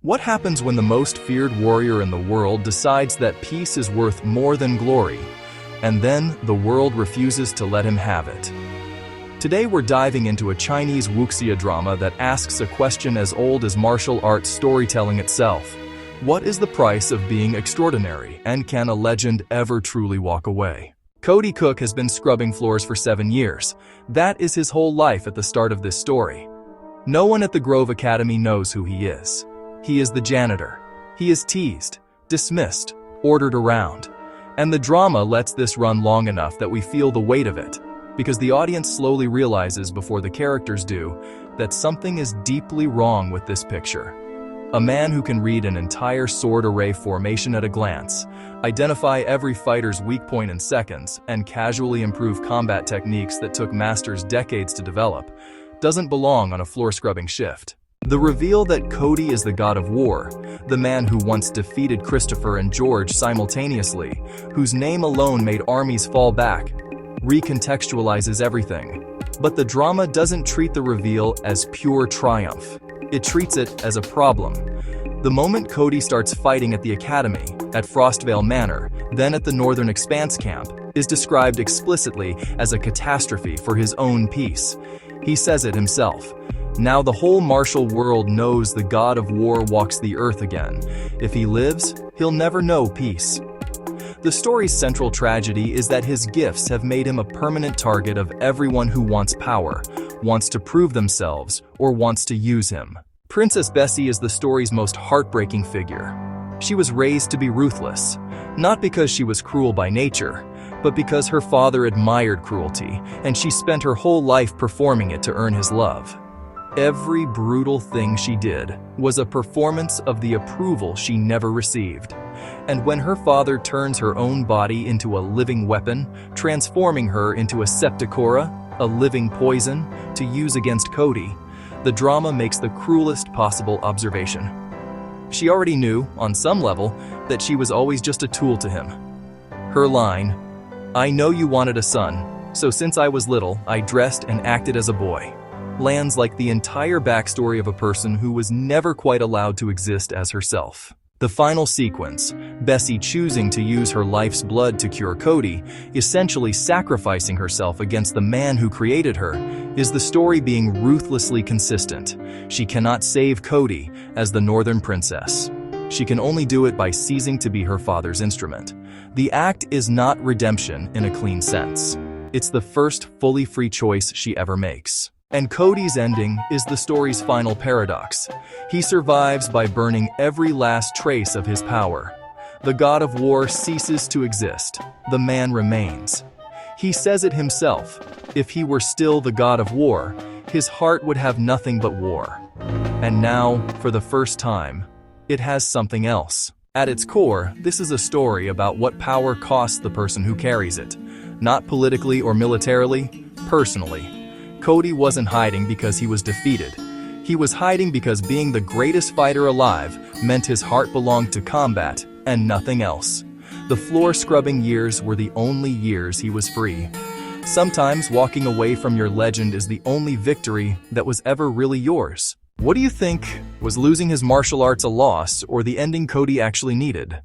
What happens when the most feared warrior in the world decides that peace is worth more than glory, and then the world refuses to let him have it? Today we're diving into a Chinese wuxia drama that asks a question as old as martial arts storytelling itself. What is the price of being extraordinary, and can a legend ever truly walk away? Cody Cook has been scrubbing floors for 7 years. That is his whole life at the start of this story. No one at the Grove Academy knows who he is. He is the janitor. He is teased, dismissed, ordered around. And the drama lets this run long enough that we feel the weight of it, because the audience slowly realizes before the characters do that something is deeply wrong with this picture. A man who can read an entire sword array formation at a glance, identify every fighter's weak point in seconds, and casually improve combat techniques that took masters decades to develop, doesn't belong on a floor-scrubbing shift. The reveal that Cody is the god of war, the man who once defeated Christopher and George simultaneously, whose name alone made armies fall back, recontextualizes everything. But the drama doesn't treat the reveal as pure triumph. It treats it as a problem. The moment Cody starts fighting at the academy, at Frostvale Manor, then at the Northern Expanse camp, is described explicitly as a catastrophe for his own peace. He says it himself. Now the whole martial world knows the god of war walks the earth again. If he lives, he'll never know peace. The story's central tragedy is that his gifts have made him a permanent target of everyone who wants power, wants to prove themselves, or wants to use him. Princess Bessie is the story's most heartbreaking figure. She was raised to be ruthless, not because she was cruel by nature, but because her father admired cruelty, and she spent her whole life performing it to earn his love. Every brutal thing she did was a performance of the approval she never received. And when her father turns her own body into a living weapon, transforming her into a Septicora, a living poison, to use against Cody, the drama makes the cruelest possible observation. She already knew, on some level, that she was always just a tool to him. Her line, "I know you wanted a son, so since I was little, I dressed and acted as a boy," lands like the entire backstory of a person who was never quite allowed to exist as herself. The final sequence, Bessie choosing to use her life's blood to cure Cody, essentially sacrificing herself against the man who created her, is the story being ruthlessly consistent. She cannot save Cody as the Northern Princess. She can only do it by ceasing to be her father's instrument. The act is not redemption in a clean sense. It's the first fully free choice she ever makes. And Cody's ending is the story's final paradox. He survives by burning every last trace of his power. The god of war ceases to exist. The man remains. He says it himself. If he were still the god of war, his heart would have nothing but war. And now, for the first time, it has something else. At its core, this is a story about what power costs the person who carries it. Not politically or militarily, personally. Cody wasn't hiding because he was defeated. He was hiding because being the greatest fighter alive meant his heart belonged to combat and nothing else. The floor-scrubbing years were the only years he was free. Sometimes walking away from your legend is the only victory that was ever really yours. What do you think? Was losing his martial arts a loss, or the ending Cody actually needed?